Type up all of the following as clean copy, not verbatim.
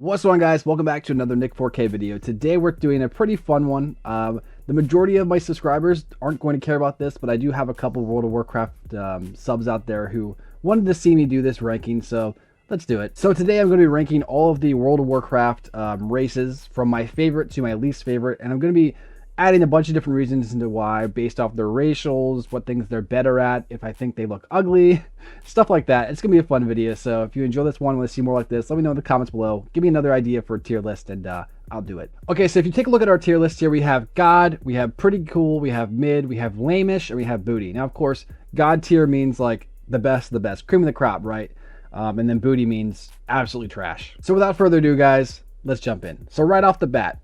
What's going on, guys? Welcome back to another Nick 4K video. Today we're doing a pretty fun one. The majority of my subscribers aren't going to care about this, but I do have a couple World of Warcraft subs out there who wanted to see me do this ranking, so let's do it. So today I'm going to be ranking all of the World of Warcraft races from my favorite to my least favorite, and I'm going to be adding a bunch of different reasons into why, based off their racials, what things they're better at, if I think they look ugly, stuff like that. It's going to be a fun video, so if you enjoy this one, want to see more like this, let me know in the comments below. Give me another idea for a tier list, and I'll do it. Okay, so if you take a look at our tier list here, we have God, we have Pretty Cool, we have Mid, we have Lame-ish, and we have Booty. Now, of course, God tier means like the best of the best, cream of the crop, right? And then Booty means absolutely trash. So without further ado, guys, let's jump in. So right off the bat,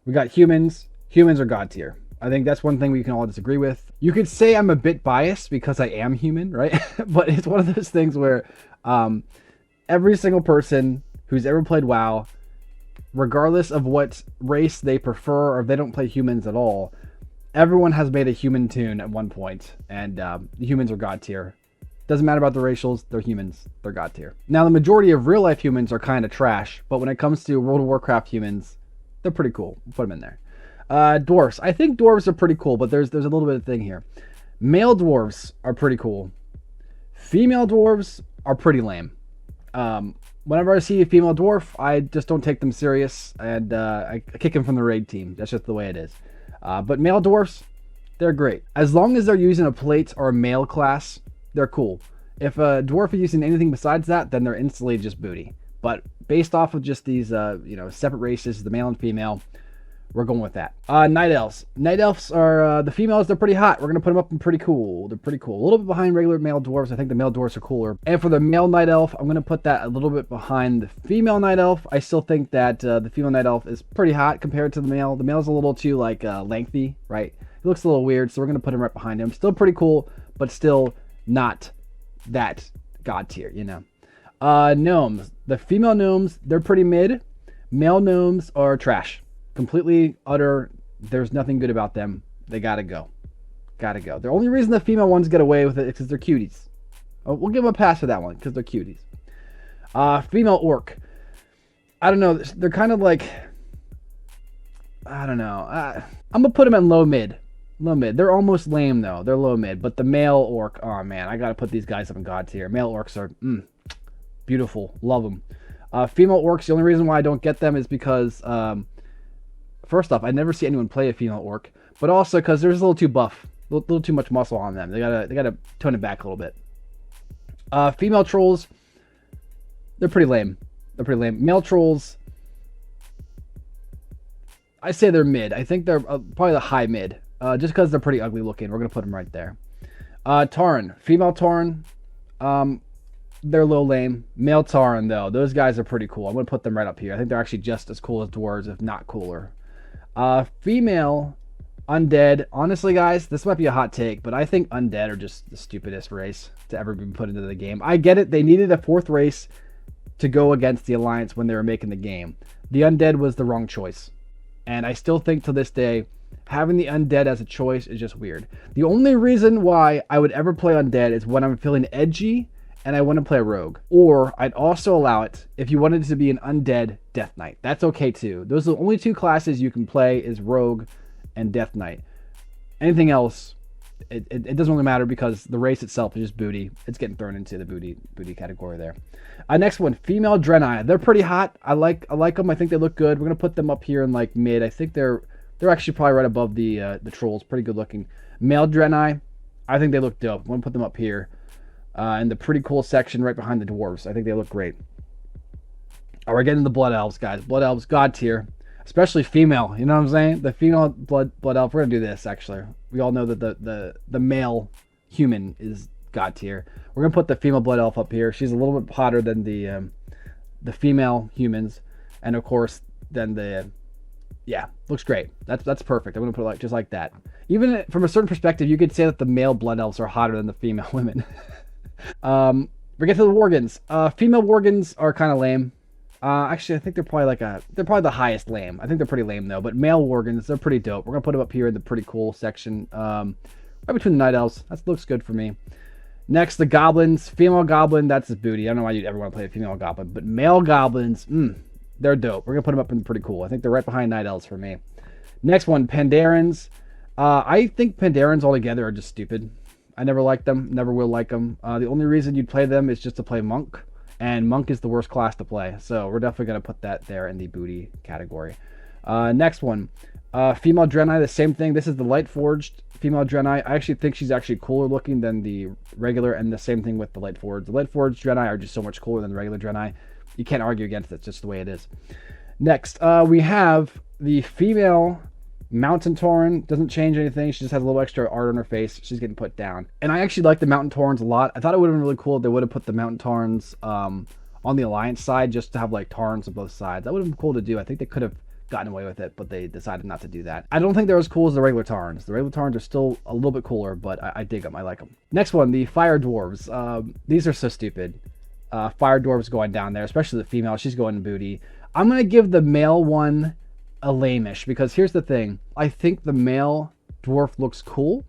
we got humans. Humans are God tier. I think that's one thing we can all disagree with. You could say I'm a bit biased because I am human, right? But it's one of those things where every single person who's ever played WoW, regardless of what race they prefer or if they don't play humans at all, everyone has made a human tune at one point, and the humans are God tier. Doesn't matter about the racials, they're humans, they're God tier. Now, the majority of real life humans are kind of trash, but when it comes to World of Warcraft humans, they're pretty cool. We'll put them in there. Dwarves. I think dwarves are pretty cool, but there's a little bit of thing here. Male dwarves are pretty cool. Female dwarves are pretty lame. Whenever I see a female dwarf, I just don't take them serious, and I kick them from the raid team. That's just the way it is. But male dwarfs, they're great. As long as they're using a plate or a male class, they're cool. If a dwarf is using anything besides that, then they're instantly just booty. But based off of just these separate races, the male and female, we're going with that. Night elves. Night elves are the females. They're pretty hot. We're gonna put them up in pretty cool. They're pretty cool. A little bit behind regular male dwarves. I think the male dwarves are cooler. And for the male night elf, I'm gonna put that a little bit behind the female night elf. I still think that the female night elf is pretty hot compared to the male. The male's a little too lengthy, right? He looks a little weird, so we're gonna put him right behind him. Still pretty cool, but still not that god tier, you know. Gnomes. The female gnomes, they're pretty mid. Male gnomes are trash. Completely utter. There's nothing good about them. They gotta go. Gotta go. The only reason the female ones get away with it is because they're cuties. Oh, we'll give them a pass for that one because they're cuties. Female orc. I don't know. They're kind of like, I don't know. I'm gonna put them in low mid. Low mid. They're almost lame though. They're low mid. But the male orc, oh man, I gotta put these guys up in god tier. Male orcs are beautiful. Love them. Female orcs. The only reason why I don't get them is because first off, I never see anyone play a female orc, but also because there's a little too buff, a little too much muscle on them. They gotta tone it back a little bit. Female trolls, they're pretty lame. They're pretty lame. Male trolls, I say they're mid. I think they're probably the high mid, just because they're pretty ugly looking. We're gonna put them right there. Tauren, female Tauren, they're a little lame. Male Tauren though, those guys are pretty cool. I'm gonna put them right up here. I think they're actually just as cool as dwarves, if not cooler. Female undead. Honestly, guys, this might be a hot take, but I think undead are just the stupidest race to ever be put into the game. I get it. They needed a fourth race to go against the Alliance when they were making the game. The undead was the wrong choice. And I still think to this day, having the undead as a choice is just weird. The only reason why I would ever play undead is when I'm feeling edgy and I want to play a rogue. Or I'd also allow it if you wanted to be an undead Death Knight. That's okay too. Those are the only two classes you can play is rogue and Death Knight. Anything else, it doesn't really matter because the race itself is just booty. It's getting thrown into the booty category there. Next one, female Draenei. They're pretty hot. I like them. I think they look good. We're gonna put them up here in like mid. I think they're actually probably right above the trolls. Pretty good looking. Male Draenei, I think they look dope. I'm gonna put them up here. In the pretty cool section right behind the dwarves. I think they look great. All right, we're getting the blood elves, guys. Blood elves, god tier. Especially female, you know what I'm saying? The female blood elf, we're gonna do this actually. We all know that the male human is god tier. We're gonna put the female blood elf up here. She's a little bit hotter than the female humans. And of course, then yeah, looks great. That's perfect. I'm gonna put it just like that. Even from a certain perspective, you could say that the male blood elves are hotter than the female women. We get to the Worgans. Female Worgans are kind of lame. Actually, I think they're probably they're probably the highest lame. I think they're pretty lame though. But male Worgans, they're pretty dope. We're gonna put them up here in the pretty cool section, right between the Night Elves. That looks good for me. Next, the Goblins. Female Goblin, that's his booty. I don't know why you'd ever want to play a female Goblin, but male Goblins, They're dope. We're gonna put them up in pretty cool. I think they're right behind Night Elves for me. Next one, Pandarans. I think Pandarans altogether are just stupid. I never liked them, never will like them. The only reason you'd play them is just to play Monk, and Monk is the worst class to play. So we're definitely going to put that there in the booty category. Next one, female Draenei, the same thing. This is the Light Forged female Draenei. I actually think she's actually cooler looking than the regular, and the same thing with the Light Forged. The Light Forged Draenei are just so much cooler than the regular Draenei. You can't argue against it, it's just the way it is. Next, we have the female Mountain Tauren. Doesn't change anything. She just has a little extra art on her face. She's getting put down. And I actually like the Mountain Taurens a lot. I thought it would have been really cool if they would have put the Mountain Taurens on the Alliance side, just to have like Taurens on both sides. That would have been cool to do. I think they could have gotten away with it, but they decided not to do that. I don't think they're as cool as the regular Taurens. The regular Taurens are still a little bit cooler, but I dig them. I like them. Next one, the Fire Dwarves. These are so stupid. Fire Dwarves going down there, especially the female. She's going in booty. I'm going to give the male one a lame-ish, because here's the thing. I think the male dwarf looks cool,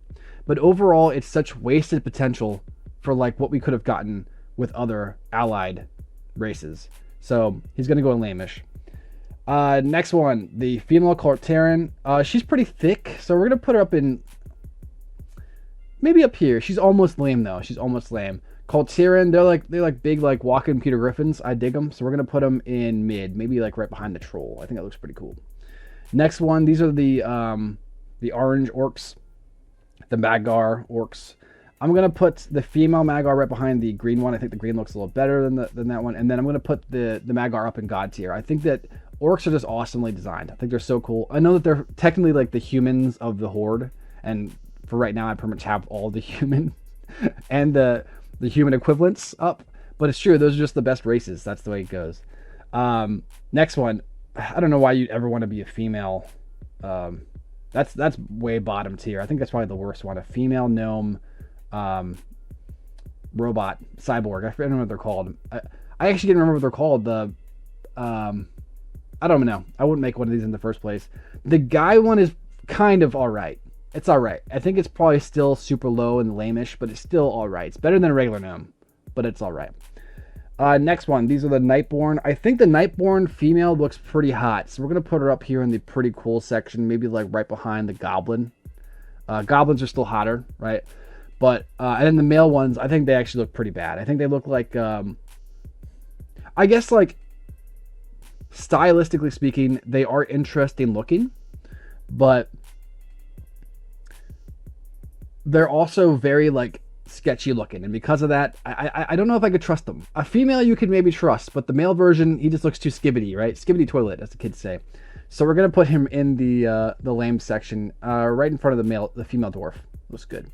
but overall it's such wasted potential for like what we could have gotten with other allied races. So he's going to go in lame-ish. Next one, the female Cortarian. She's pretty thick, so we're going to put her up in maybe up here. She's almost lame though. She's almost lame. Cortarian, they're like big like walking Peter Griffins. I dig them, so we're going to put them in mid, maybe like right behind the troll. I think that looks pretty cool. Next one, these are the orange orcs, the Magar orcs. I'm gonna put the female Magar right behind the green one. I think the green looks a little better than that one. And then I'm gonna put the Magar up in God tier. I think that orcs are just awesomely designed. I think they're so cool. I know that they're technically like the humans of the Horde, and for right now I pretty much have all the human and the human equivalents up. But it's true, those are just the best races. That's the way it goes. Next one. I don't know why you'd ever want to be a female. That's way bottom tier. I think that's probably the worst one. A female gnome robot cyborg. I don't know what they're called. I actually didn't remember what they're called. I don't know. I wouldn't make one of these in the first place. The guy one is kind of all right. It's all right. I think it's probably still super low and lame-ish, but it's still all right. It's better than a regular gnome, but it's all right. Next one, these are the Nightborn. I think the Nightborn female looks pretty hot, so we're going to put her up here in the pretty cool section, maybe like right behind the Goblin. Goblins are still hotter, right? But, and then the male ones, I think they actually look pretty bad. I think they look like, I guess like, stylistically speaking, they are interesting looking, but they're also very like, sketchy looking, and because of that I don't know if I could trust them. A female you could maybe trust, but the male version, he just looks too skibbity, right? Skibbity toilet, as the kids say. So we're gonna put him in the lame section, right in front of the female dwarf. Looks good.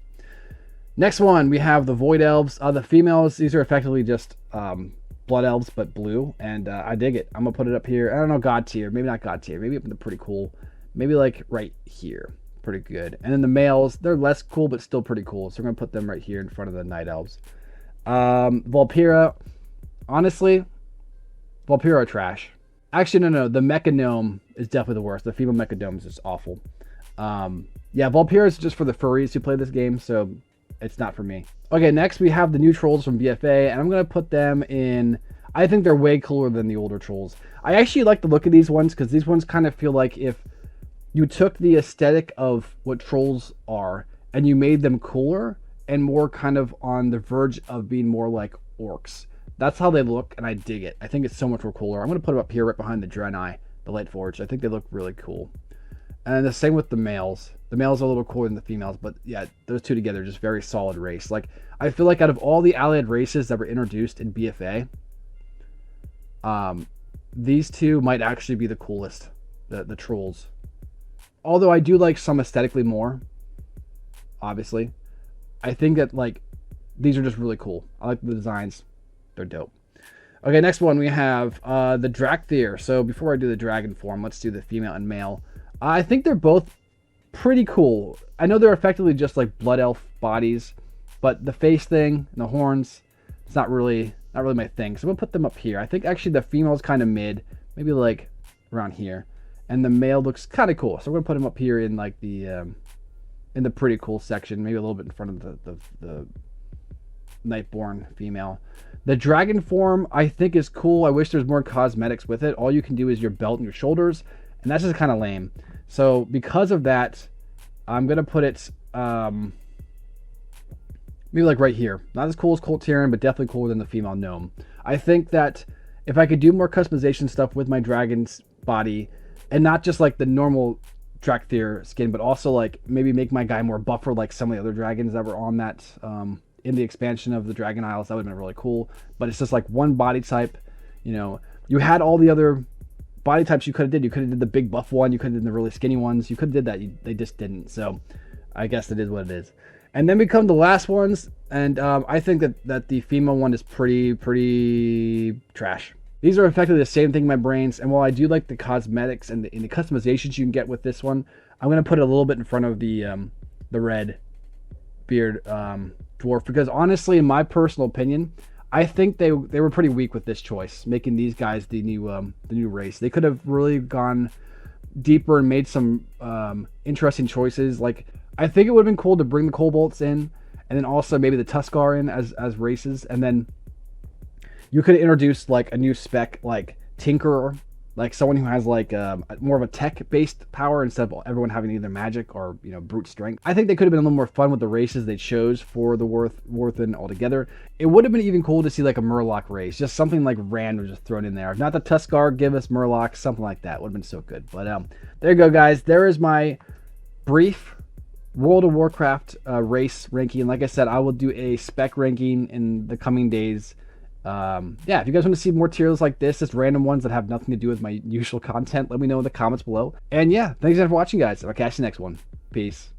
Next one, we have the Void Elves. The females, these are effectively just Blood Elves but blue, and I dig it. I'm gonna put it up here. I don't know, God tier, maybe not God tier, maybe up in the pretty cool, maybe like right here. Pretty good. And then the males, they're less cool but still pretty cool, so we're gonna put them right here in front of the Night Elves. Valpyra, honestly, Valpyra are trash. Actually, no, the Mecha Gnome is definitely the worst. The female Mecha Gnome is just awful. Yeah, Valpyra is just for the furries who play this game, so it's not for me. Okay, next we have the new trolls from BFA, and I'm gonna put them in. I think they're way cooler than the older trolls. I actually like the look of these ones, because these ones kind of feel like if you took the aesthetic of what trolls are and you made them cooler and more kind of on the verge of being more like orcs. That's how they look, and I dig it. I think it's so much more cooler. I'm going to put them up here right behind the Draenei, the Light Forged. I think they look really cool. And the same with the males. The males are a little cooler than the females, but yeah, those two together are just very solid race. Like, I feel like out of all the allied races that were introduced in BFA, these two might actually be the coolest, the trolls. Although I do like some aesthetically more, obviously. I think that, like, these are just really cool. I like the designs. They're dope. Okay, next one we have the Drakthir. So before I do the dragon form, let's do the female and male. I think they're both pretty cool. I know they're effectively just like blood elf bodies, but the face thing and the horns, it's not really my thing. So I'm gonna put them up here. I think actually the female's kind of mid, maybe like around here. And the male looks kind of cool, so we're gonna put him up here in like the in the pretty cool section, maybe a little bit in front of Nightborn female. The dragon form I think is cool. I wish there's more cosmetics with it. All you can do is your belt and your shoulders, and that's just kind of lame. So because of that, I'm gonna put it maybe like right here. Not as cool as Colt Tyrion, but definitely cooler than the female gnome. I think that if I could do more customization stuff with my dragon's body, and not just like the normal Drakthir skin, but also like maybe make my guy more buffer like some of the other dragons that were on that in the expansion of the Dragon Isles, that would have been really cool. But it's just like one body type. You know, you had all the other body types you could have did. You could have did the big buff one. You could have did the really skinny ones. You could have did that. They just didn't. So I guess it is what it is. And then we come the last ones, and I think that the female one is pretty trash. These are effectively the same thing in my brains, and while I do like the cosmetics and the customizations you can get with this one, I'm going to put it a little bit in front of the red beard dwarf, because honestly, in my personal opinion, I think they were pretty weak with this choice, making these guys the new race. They could have really gone deeper and made some interesting choices. Like, I think it would have been cool to bring the Kobolds in, and then also maybe the Tuskar in as races, and then you could introduce like a new spec like Tinkerer, like someone who has like more of a tech-based power instead of everyone having either magic or, you know, brute strength. I think they could have been a little more fun with the races they chose for the Worthen altogether. It would have been even cool to see like a Murloc race, just something like random just thrown in there. If not the Tuskar, give us Murloc, something like that. Would have been so good. But there you go, guys. There is my brief World of Warcraft race ranking. Like I said, I will do a spec ranking in the coming days. Yeah, if you guys want to see more tier lists like this, just random ones that have nothing to do with my usual content, let me know in the comments below. And yeah, thanks again for watching, guys. I'll catch you next one. Peace.